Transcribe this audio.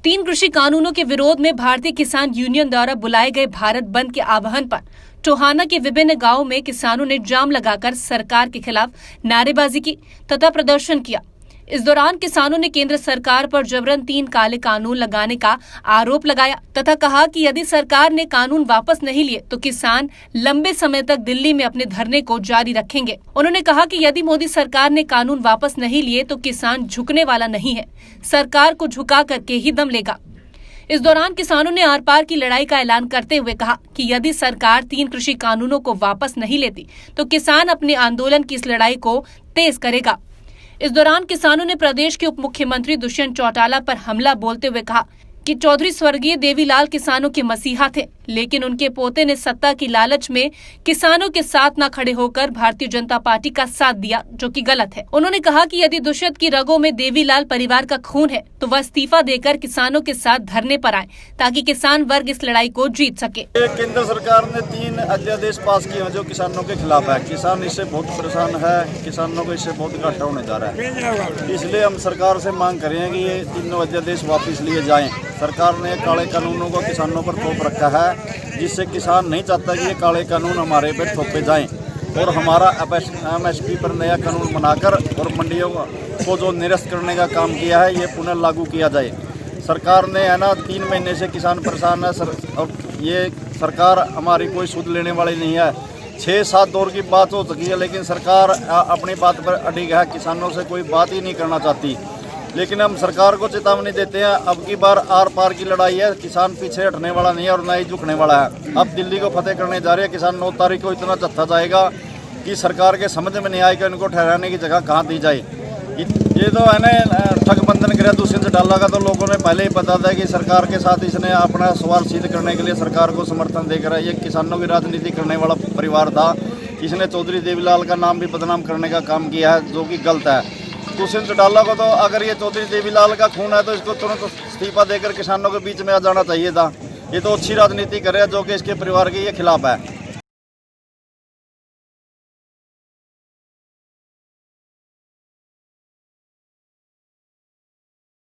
तीन कृषि कानूनों के विरोध में भारतीय किसान यूनियन द्वारा बुलाए गए भारत बंद के आह्वान पर टोहाना के विभिन्न गांवों में किसानों ने जाम लगाकर सरकार के खिलाफ नारेबाजी की तथा प्रदर्शन किया। इस दौरान किसानों ने केंद्र सरकार पर जबरन 3 काले कानून लगाने का आरोप लगाया तथा कहा कि यदि सरकार ने कानून वापस नहीं लिए तो किसान लंबे समय तक दिल्ली में अपने धरने को जारी रखेंगे। उन्होंने कहा कि यदि मोदी सरकार ने कानून वापस नहीं लिए तो किसान झुकने वाला नहीं है, सरकार को झुका करके ही दम लेगा। इस दौरान किसानों ने आर पार की लड़ाई का ऐलान करते हुए कहा कि यदि सरकार 3 कृषि कानूनों को वापस नहीं लेती तो किसान अपने आंदोलन की इस लड़ाई को तेज करेगा। इस दौरान किसानों ने प्रदेश के उप मुख्यमंत्री दुष्यंत चौटाला पर हमला बोलते हुए कहा कि चौधरी स्वर्गीय देवीलाल किसानों के मसीहा थे, लेकिन उनके पोते ने सत्ता की लालच में किसानों के साथ न खड़े होकर भारतीय जनता पार्टी का साथ दिया, जो कि गलत है। उन्होंने कहा कि यदि दुष्यंत की रगों में देवीलाल परिवार का खून है तो वह इस्तीफा देकर किसानों के साथ धरने पर आए ताकि किसान वर्ग इस लड़ाई को जीत सके। केंद्र सरकार ने 3 अध्यादेश पास किए हैं जो किसानों के खिलाफ है। किसान इससे बहुत परेशान है, किसानों को इससे बहुत घाटा होने जा रहा है। इसलिए हम सरकार से मांग करें कि ये 3 अध्यादेश वापस लिए जाएं। सरकार ने काले कानूनों को किसानों पर थोप रखा है, जिससे किसान नहीं चाहता कि ये काले कानून हमारे पे थोपे जाएं और हमारा MSP पर नया कानून बनाकर और मंडियों को जो निरस्त करने का काम किया है ये पुनः लागू किया जाए। सरकार ने है ना 3 महीने से किसान परेशान है और ये सरकार हमारी कोई सुध लेने वाली नहीं है। 6-7 दौर की बात हो चुकी है, लेकिन सरकार अपनी बात पर अडिग है, किसानों से कोई बात ही नहीं करना चाहती। लेकिन हम सरकार को चेतावनी देते हैं, अब की बार आर पार की लड़ाई है, किसान पीछे हटने वाला नहीं है और ना ही झुकने वाला है। अब दिल्ली को फतेह करने जा रहे हैं किसान। 9 तारीख को इतना जत्था जाएगा कि सरकार के समझ में नहीं आएगा इनको ठहराने की जगह कहाँ दी जाए। ये तो है ना ठगबंधन करे दुष्यंत चौटाला का, तो लोगों ने पहले ही बता था कि सरकार के साथ इसने अपना सवाल सिद्ध करने के लिए सरकार को समर्थन देकर ये किसानों की राजनीति करने वाला परिवार था। इसने चौधरी देवीलाल का नाम भी बदनाम करने का काम किया है, जो कि गलत है। दुष्यंत चौटाला को तो अगर ये चौधरी देवीलाल का खून है तो इसको तुरंत इस्तीफा देकर किसानों के बीच में आ जाना चाहिए था। ये तो अच्छी राजनीति करे जो कि इसके परिवार के ये खिलाफ है।